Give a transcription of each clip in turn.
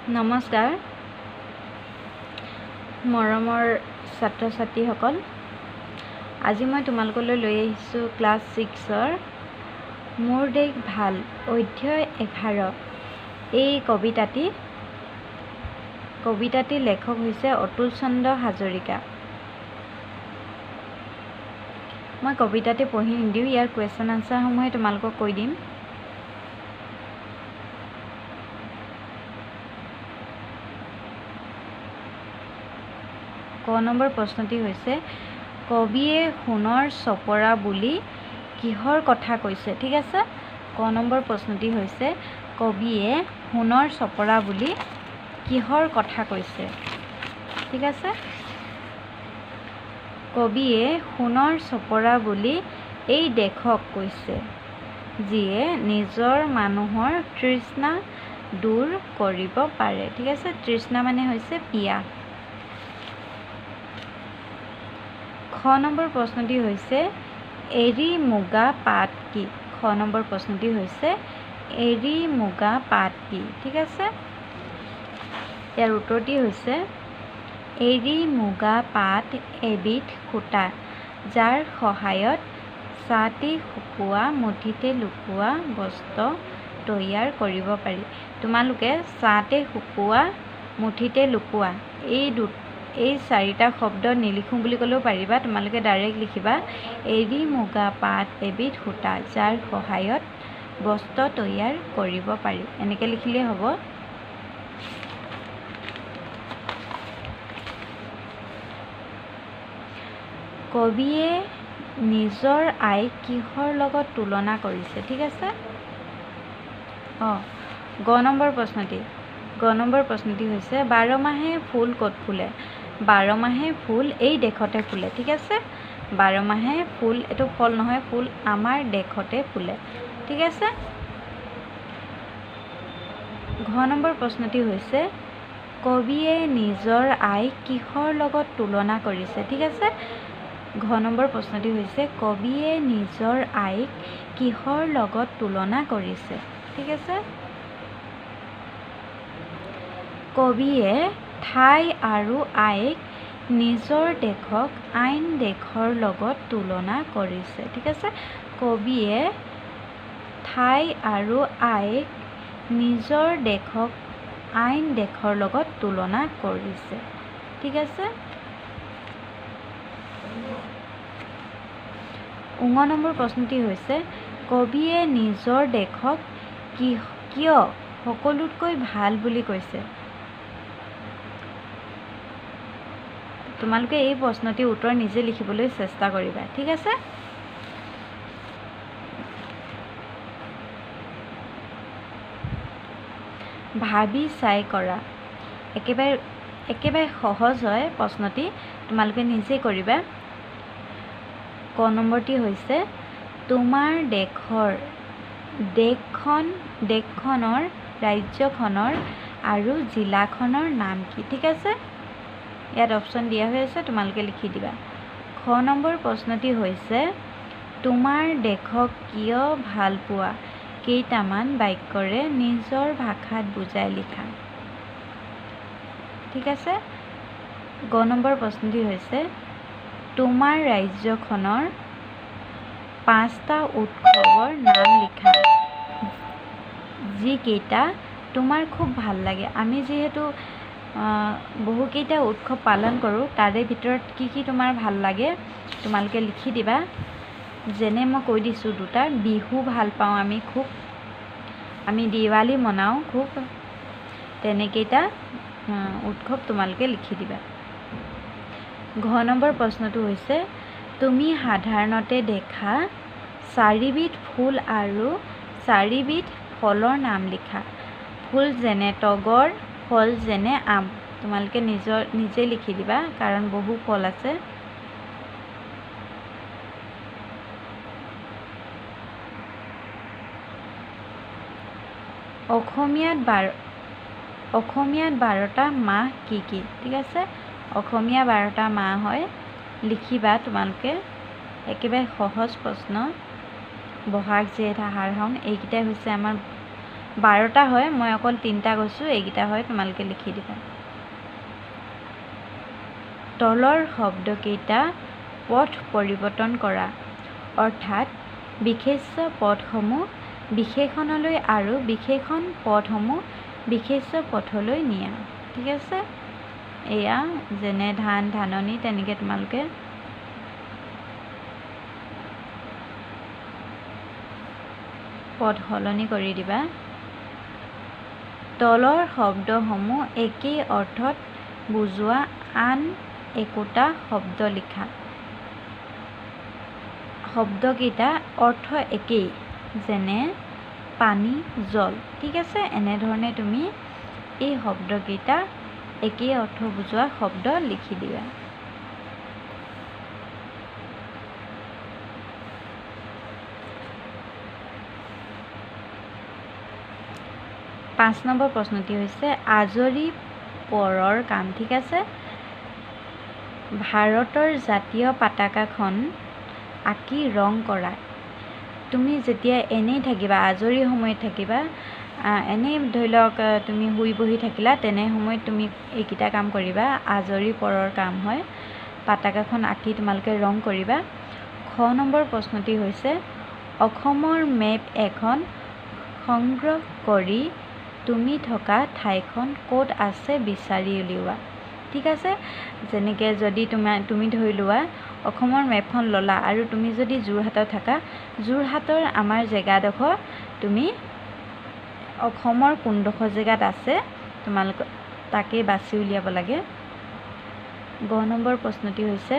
নমস্কাৰ মৰমৰ ছাত্ৰ ছাত্ৰীসকল আজি মই তোমালোকলৈ লৈ আহিছোঁ ক্লাছ 6ৰ মোৰ দেশ ভাল অধ্যায় 11 এই কবিতাটিৰ লেখক হৈছে অতুল চন্দ্ৰ হাজৰিকা। মই কবিতাটি পঢ়ি নিদিওঁ, ইয়াৰ কুৱেশ্যন আনচাৰসমূহে তোমালোকক কৈ দিম। ক নম্বৰ প্ৰশ্নটি হৈছে কবিয়ে সোণৰ চপৰা বুলি কিহৰ কথা কৈছে। ঠিক আছে, ক নম্বৰ প্ৰশ্নটি হৈছে কবিয়ে সোণৰ চপৰা বুলি কিহৰ কথা কৈছে। ঠিক আছে, কবিয়ে সোণৰ চপৰা বুলি এই দেশক কৈছে যিয়ে নিজৰ মানুহৰ তৃষ্ণা দূৰ কৰিব পাৰে। ঠিক আছে, তৃষ্ণা মানে হৈছে পিয়াহ। খ নম্বৰ প্ৰশ্নটি হৈছে এৰী মুগা পাট কি। খ নম্বৰ প্ৰশ্নটি হৈছে এৰী মুগা পাট কি। ঠিক আছে, ইয়াৰ উত্তৰটি হৈছে এৰী মুগা পাট এবিধ সূতা যাৰ সহায়ত ছাটি শুকোৱা মুঠিতে লুকোৱা বস্ত্ৰ তৈয়াৰ কৰিব পাৰি। তোমালোকে ছাটে শুকোৱা মুঠিতে লুকোৱা এই চাৰিটা শব্দ নিলিখোঁ বুলি ক'লেও পাৰিবা। তোমালোকে ডাইৰেক্ট লিখিবা এৰী মুগা পাট এবিধ সূতা যাৰ সহায়ত বস্ত্ৰ তৈয়াৰ কৰিব পাৰি, এনেকৈ লিখিলেই হ'ব। কবিয়ে নিজৰ আইক কিহৰ লগত তুলনা কৰিছে। ঠিক আছে, গ নম্বৰ প্ৰশ্নটি হৈছে 12 মাহে ফুল ক'ত ফুলে। 12 মাহে ফুল এই দেশতে ফুলে। ঠিক আছে, 12 মাহে ফুল এইটো ফল নহয়, ফুল আমাৰ দেশতে ফুলে। ঠিক আছে, ঘ নম্বৰ প্ৰশ্নটি হৈছে কবিয়ে নিজৰ আইক কিহৰ লগত তুলনা কৰিছে। ঠিক আছে, ঘ নম্বৰ প্ৰশ্নটি হৈছে কবিয়ে নিজৰ আইক কিহৰ লগত তুলনা কৰিছে। ঠিক আছে, কবিয়ে ঠাই আৰু আইক নিজৰ দেশক আন দেশৰ লগত তুলনা কৰিছে। ঠিক আছে, কবিয়ে ঠাই আৰু আইক নিজৰ দেশক আন দেশৰ লগত তুলনা কৰিছে। ঠিক আছে, ঙ নম্বৰ প্ৰশ্নটি হৈছে কবিয়ে নিজৰ দেশক কিয় সকলোতকৈ ভাল বুলি কৈছে। তোমালোকে এই প্ৰশ্নটিৰ উত্তৰ নিজে লিখিবলৈ চেষ্টা কৰিবা। ঠিক আছে, ভাবি চাই কৰা। একেবাৰে সহজ হয় প্ৰশ্নটি, তোমালোকে নিজে কৰিবা। ক নম্বৰটি হৈছে তোমাৰ দেশখনৰ ৰাজ্যখনৰ আৰু জিলাখনৰ নাম কি। ঠিক আছে, ইয়াত অপশ্যন দিয়া হৈ আছে, তোমালোকে লিখি দিবা। খ নম্বৰ প্ৰশ্নটি হৈছে তোমাৰ দেশক কিয় ভাল পোৱা কেইটামান বাক্যৰে নিজৰ ভাষাত বুজাই লিখা। ঠিক আছে, গ নম্বৰ প্ৰশ্নটি হৈছে তোমাৰ ৰাজ্যখনৰ 5টা উৎসৱৰ নাম লিখা যিকেইটা তোমাৰ খুব ভাল লাগে। আমি যিহেতু বহুকেইটা উৎসৱ পালন কৰোঁ, তাৰে ভিতৰত কি তোমাৰ ভাল লাগে তোমালোকে লিখি দিবা। যেনে মই কৈ দিছোঁ দুটা, বিহু ভাল পাওঁ আমি খুব, আমি দিৱালী মনাওঁ খুব, তেনেকেইটা উৎসৱ তোমালোকে লিখি দিবা। ঘ নম্বৰ প্ৰশ্নটো হৈছে তুমি সাধাৰণতে দেখা 4বিধ ফুল আৰু 4বিধ ফলৰ নাম লিখা। ফুল যেনে তগৰ, ফল যেনে আম। তোমালোকে নিজে লিখি দিবা কাৰণ বহু ফল আছে। অসমীয়াত 12টা মাহ কি কি। ঠিক আছে, অসমীয়া 12টা মাহ হয়, লিখিবা তোমালোকে। একেবাৰে সহজ প্ৰশ্ন। বহাগ জেঠ আহাৰ শাওণ এইকেইটাই হৈছে আমাৰ 12টা হয়, মই অকল 3টা কৈছোঁ, এইকেইটা হয় তোমালোকে লিখি দিবা। তলৰ শব্দকেইটা পথ পৰিৱৰ্তন কৰা, অৰ্থাৎ বিশেষ্য পদসমূহ বিশেষণলৈ আৰু বিশেষণ পদসমূহ বিশেষ্য পথলৈ নিয়া। ঠিক আছে, এয়া যেনে ধান, ধাননি, তেনেকৈ তোমালোকে পদ সলনি কৰি দিবা। তলৰ শব্দসমূহ একেই অৰ্থত বুজোৱা আন একোটা শব্দ লিখা। শব্দকেইটা অৰ্থ একেই, যেনে পানী, জল। ঠিক আছে, এনেধৰণে তুমি এই শব্দকেইটা একেই অৰ্থ বুজোৱা শব্দ লিখি দিবা। পাঁচ নম্বৰ প্ৰশ্নটি হৈছে আজৰি পৰৰ কাম। ঠিক আছে, ভাৰতৰ জাতীয় পতাকাখন আঁকি ৰং কৰা। তুমি যেতিয়া এনেই থাকিবা, আজৰি সময়ত থাকিবা, এনেই ধৰি লওক তুমি শুই বহি থাকিলা, তেনে সময়ত তুমি এইকেইটা কাম কৰিবা। আজৰি পৰৰ কাম হয়, পতাকাখন আঁকি তোমালোকে ৰং কৰিবা। খ নম্বৰ প্ৰশ্নটি হৈছে অসমৰ মেপ এখন সংগ্ৰহ কৰি তুমি থকা ঠাইখন ক'ত আছে বিচাৰি উলিওৱা। ঠিক আছে, যেনেকৈ যদি তুমি ধৰি লোৱা অসমৰ মেপখন ল'লা আৰু তুমি যদি যোৰহাটত থাকা, যোৰহাটৰ আমাৰ জেগাডোখৰ তুমি অসমৰ কোনডোখৰ জেগাত আছে তোমালোক তাকে বাছি উলিয়াব লাগে। গ নম্বৰ প্ৰশ্নটি হৈছে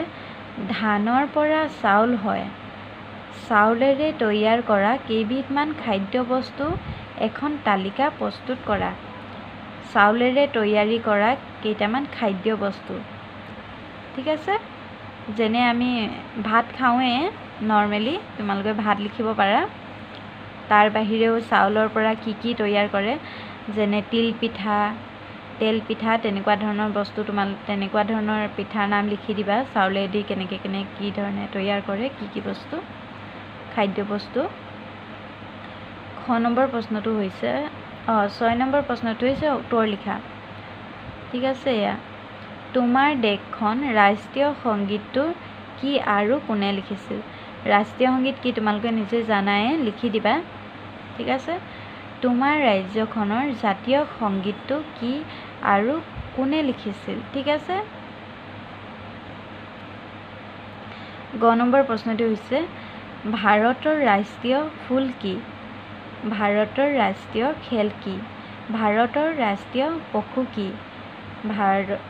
ধানৰ পৰা চাউল হয়, চাউলেৰে তৈয়াৰ কৰা কেইবিধমান খাদ্যবস্তু এখন তালিকা প্ৰস্তুত কৰা। চাউলেৰে তৈয়াৰী কৰা কেইটামান খাদ্যবস্তু। ঠিক আছে, যেনে আমি ভাত খাওঁৱে নৰ্মেলি, তোমালোকে ভাত লিখিব পাৰা। তাৰ বাহিৰেও চাউলৰ পৰা কি কি তৈয়াৰ কৰে, যেনে তিল পিঠা, তেল পিঠা, তেনেকুৱা ধৰণৰ বস্তু, তেনেকুৱা ধৰণৰ পিঠাৰ নাম লিখি দিবা। চাউলেদি কেনেকৈ কি ধৰণে তৈয়াৰ কৰে, কি কি বস্তু, খাদ্যবস্তু। খ নম্বৰ প্ৰশ্নটো হৈছে 6 নম্বৰ প্ৰশ্নটো হৈছে উত্তৰ লিখা। ঠিক আছে, এয়া তোমাৰ দেশখন ৰাষ্ট্ৰীয় সংগীতটো কি আৰু কোনে লিখিছিল। ৰাষ্ট্ৰীয় সংগীত কি তোমালোকে নিজে জানাই, লিখি দিবা। ঠিক আছে, তোমাৰ ৰাজ্যখনৰ জাতীয় সংগীতটো কি আৰু কোনে লিখিছিল। ঠিক আছে, গ নম্বৰ প্ৰশ্নটো হৈছে ভাৰতৰ ৰাষ্ট্ৰীয় ফুল কি, ভাৰতৰ ৰাষ্ট্ৰীয় খেল কি, ভাৰতৰ ৰাষ্ট্ৰীয় পশু কি,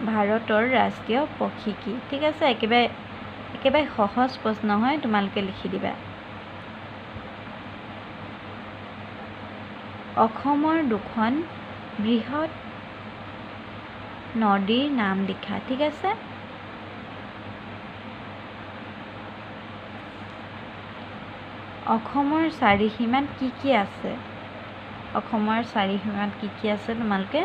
ভাৰতৰ ৰাষ্ট্ৰীয় পক্ষী কি। ঠিক আছে, একেবাৰে সহজ প্ৰশ্ন হয়, তোমালোকে লিখি দিবা। অসমৰ দুখন বৃহৎ নদীৰ নাম লিখা। ঠিক আছে, অসমৰ চাৰিসীমাত কি কি আছে, অসমৰ চাৰিসীমাত কি কি আছে তোমালোকে